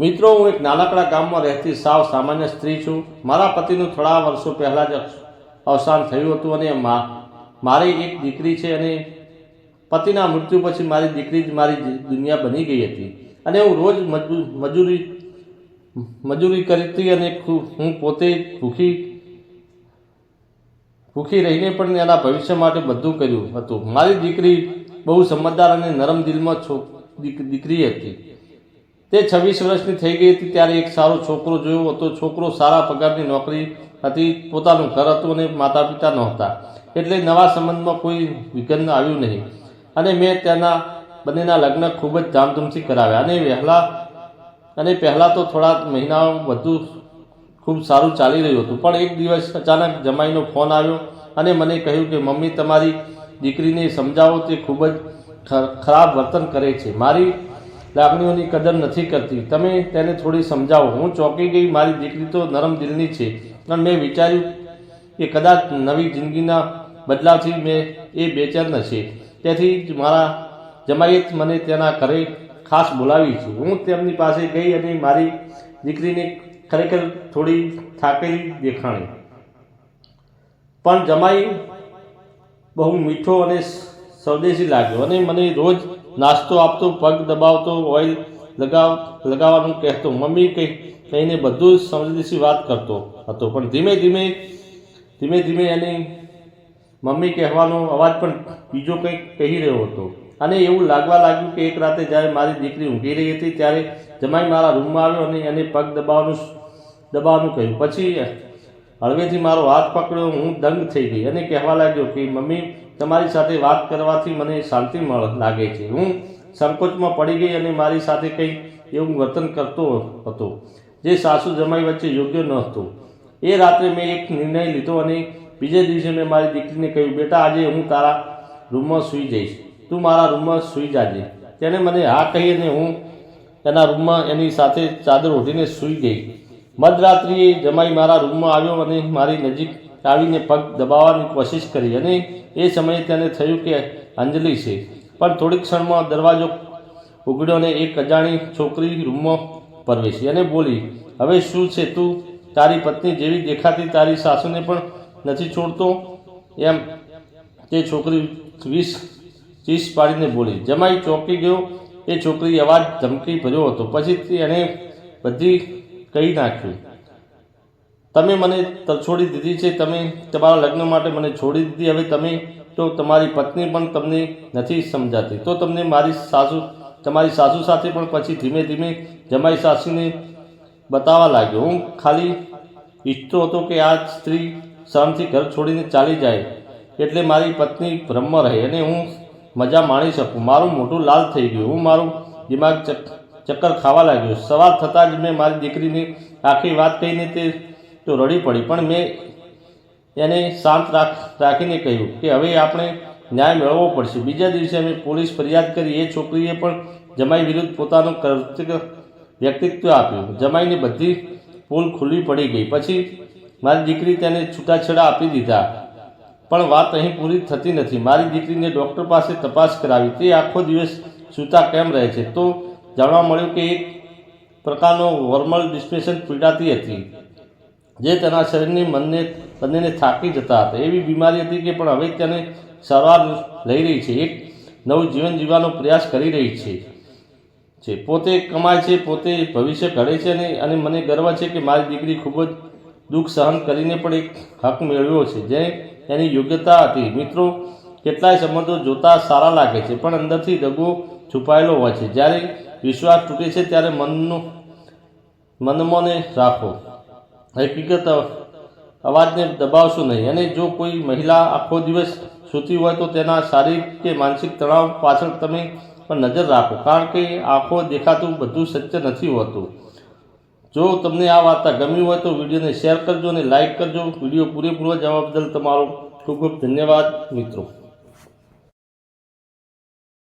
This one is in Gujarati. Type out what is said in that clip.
મિત્રો, હું એક નાનકડા ગામમાં રહેતી સાવ સામાન્ય સ્ત્રી છું. મારા પતિનું થોડા વર્ષો પહેલાં જ અવસાન થયું હતું અને મારી એક દીકરી છે અને પતિના મૃત્યુ પછી મારી દીકરી જ મારી દુનિયા બની ગઈ હતી. અને હું રોજ મજૂરી કરતી અને હું પોતે ભૂખી રહીને પણ એના ભવિષ્ય માટે બધું કર્યું હતું. મારી દીકરી બહુ સમજદાર અને નરમ દિલમાં દીકરી હતી. તે 26 વર્ષની થઈ ગઈ હતી ત્યારે એક સારો છોકરો જોયો હતો. છોકરો સારા પગારની નોકરી હતી, પોતાનું ઘર હતું અને માતા પિતા નહોતા, એટલે નવા સંબંધમાં કોઈ વિઘ્ન આવ્યું નહીં. અને મેં તેના બંનેના લગ્ન ખૂબ જ ધામધૂમથી કરાવ્યા અને પહેલાં તો થોડા મહિનાઓ બધું ખૂબ સારું ચાલી રહ્યું હતું. પણ એક દિવસ અચાનક જમાઈનો ફોન આવ્યો અને મને કહ્યું કે મમ્મી, તમારી દીકરીને સમજાવો, તે ખૂબ જ ખરાબ વર્તન કરે છે, મારી લાગણીઓની કદર નથી કરતી, તમે તેને થોડી સમજાવો. હું ચોંકી ગઈ. મારી દીકરી તો નરમ દિલની છે. અને મેં વિચાર્યું કે કદાચ નવી જિંદગીના બદલાવથી એ બેચેન હશે. તેથી જ મારા જમાઈએ મને તેના ઘરે ખાસ બોલાવી છે. હું તેમની પાસે ગઈ અને મારી દીકરીને ખરેખર થોડી થાકેલી દેખાણી. પણ જમાઈ બહુ મીઠો અને સ્વદેશી લાગ્યો અને મને રોજ નાસ્તો આપતો, પગ દબાવતો, ઓઇલ લગાવવાનું કહેતો, મમ્મી કહીને બધું સ્વદેશી વાત કરતો હતો. પણ ધીમે ધીમે એની મમ્મી કહેવાનો અવાજ પણ બીજો કંઈક કહી રહ્યો હતો. અને એવું લાગવા લાગ્યું કે એક રાતે જ્યારે મારી દીકરી ઊંઘી રહી હતી ત્યારે જમાઈ મારા રૂમમાં આવ્યો અને એને પગ દબાવવાનું કહ્યું. પછી હળવેથી મારો હાથ પકડ્યો. હું દંગ થઈ ગઈ અને કહેવા લાગ્યો કે મમ્મી, તમારી સાથે વાત કરવાથી મને શાંતિ લાગે છે. હું સંકોચમાં પડી ગઈ અને મારી સાથે કંઈક એવું વર્તન કરતો હતો જે સાસુ જમાઈ વચ્ચે યોગ્ય ન હતું. એ રાત્રે મેં એક નિર્ણય લીધો અને બીજે દિવસે મેં મારી દીકરીને કહ્યું, બેટા, આજે હું તારા રૂમમાં સૂઈ જઈશ, તું મારા રૂમમાં સૂઈ જાજે. તેણે મને હા કહી અને હું એના રૂમમાં એની સાથે ચાદર ઓઢીને સૂઈ ગઈ. મધરાત્રિએ જમાઈ મારા રૂમમાં આવ્યો અને મારી નજીક આવીને પગ દબાવવાની કોશિશ કરી અને એ સમયે તેને થયું કે અંજલિ છે. પણ થોડીક ક્ષણમાં દરવાજો ઉઘડ્યો અને એક અજાણી છોકરી રૂમમાં પ્રવેશી અને બોલી, હવે શું છે, તું તારી પત્ની જેવી દેખાતી તારી સાસુને પણ નથી છોડતો એમ? તે છોકરી ચીસ પાડીને બોલી. જમાઈ ચોંકી ગયો. એ છોકરી અવાજ ધમકી ભર્યો હતો. પછી એણે બધી કહી નાખ્યું, તમે મને છોડી દીધી છે, તમે તમારા લગ્ન માટે મને છોડી દીધી. હવે તમે તો તમારી પત્ની પણ તમને નથી સમજાતી, તો તમારી સાસુ સાથે પણ. પછી ધીમે ધીમે જમાઈ સાસુને બતાવવા લાગ્યો, હું ખાલી ઈચ્છતો હતો કે આ સ્ત્રી શરમથી ઘર છોડીને ચાલી જાય એટલે મારી પત્ની ભ્રમમાં રહે અને હું મજા માણી શકું. મારું મોઢું લાલ થઈ ગયું. મારું દિમાગ ચક્કર ખાવા લાગ્યું. સવાર થતાં જ મેં મારી દીકરીને આખી વાત કહીને તે તો રડી પડી. પણ મેં એને શાંત રાખીને કહ્યું કે હવે આપણે ન્યાય મેળવવો પડશે. બીજા દિવસે અમે પોલીસ ફરિયાદ કરી. એ છોકરીએ પણ જમાઈ વિરુદ્ધ પોતાનું વ્યક્તિત્વ આપ્યું. જમાઈને બધી પોલ ખુલ્લી પડી ગઈ. પછી મારી દીકરી તેને છૂટાછેડા આપી દીધા. પણ વાત અહીં પૂરી થતી નથી. મારી દીકરીને ડૉક્ટર પાસે તપાસ કરાવી. તે આખો દિવસ સૂતા કેમ રહે છે તો જાણવા મળ્યું કે એક પ્રકારનો હોર્મોનલ ડિસ્પ્રેશન પીડાતી હતી જે તેના શરીરની બંનેને થાકી જતા હતા. એવી બીમારી હતી કે પણ હવે તેને સારવાર લઈ રહી છે, એક નવું જીવન જીવવાનો પ્રયાસ કરી રહી છે. પોતે કમાય છે, પોતે ભવિષ્ય ઘડે છે અને મને ગર્વ છે કે મારી દીકરી ખૂબ જ દુઃખ સહન કરીને પણ એક હક મેળવ્યો છે જે એની યોગ્યતા હતી. મિત્રો, કેટલાય સંબંધો જોતા સારા લાગે છે પણ અંદરથી દગો છુપાયેલો હોય છે. જ્યારે વિશ્વાસ તૂટે છે ત્યારે મનને રાખો, હકીકત અવાજને દબાવશો નહીં. અને જો કોઈ મહિલા આખો દિવસ સૂતી હોય તો તેના શારીરિક કે માનસિક તણાવ પાછળ તમે પણ નજર રાખો, કારણ કે આંખો દેખાતું બધું સત્ય નથી હોતું. જો તમને આ વાર્તા ગમી હોય તો વિડીયોને શેર કરજો અને લાઇક કરજો. વિડીયો પૂરેપૂરો જવાબ બદલ તમારો ખૂબ ખૂબ ધન્યવાદ મિત્રો.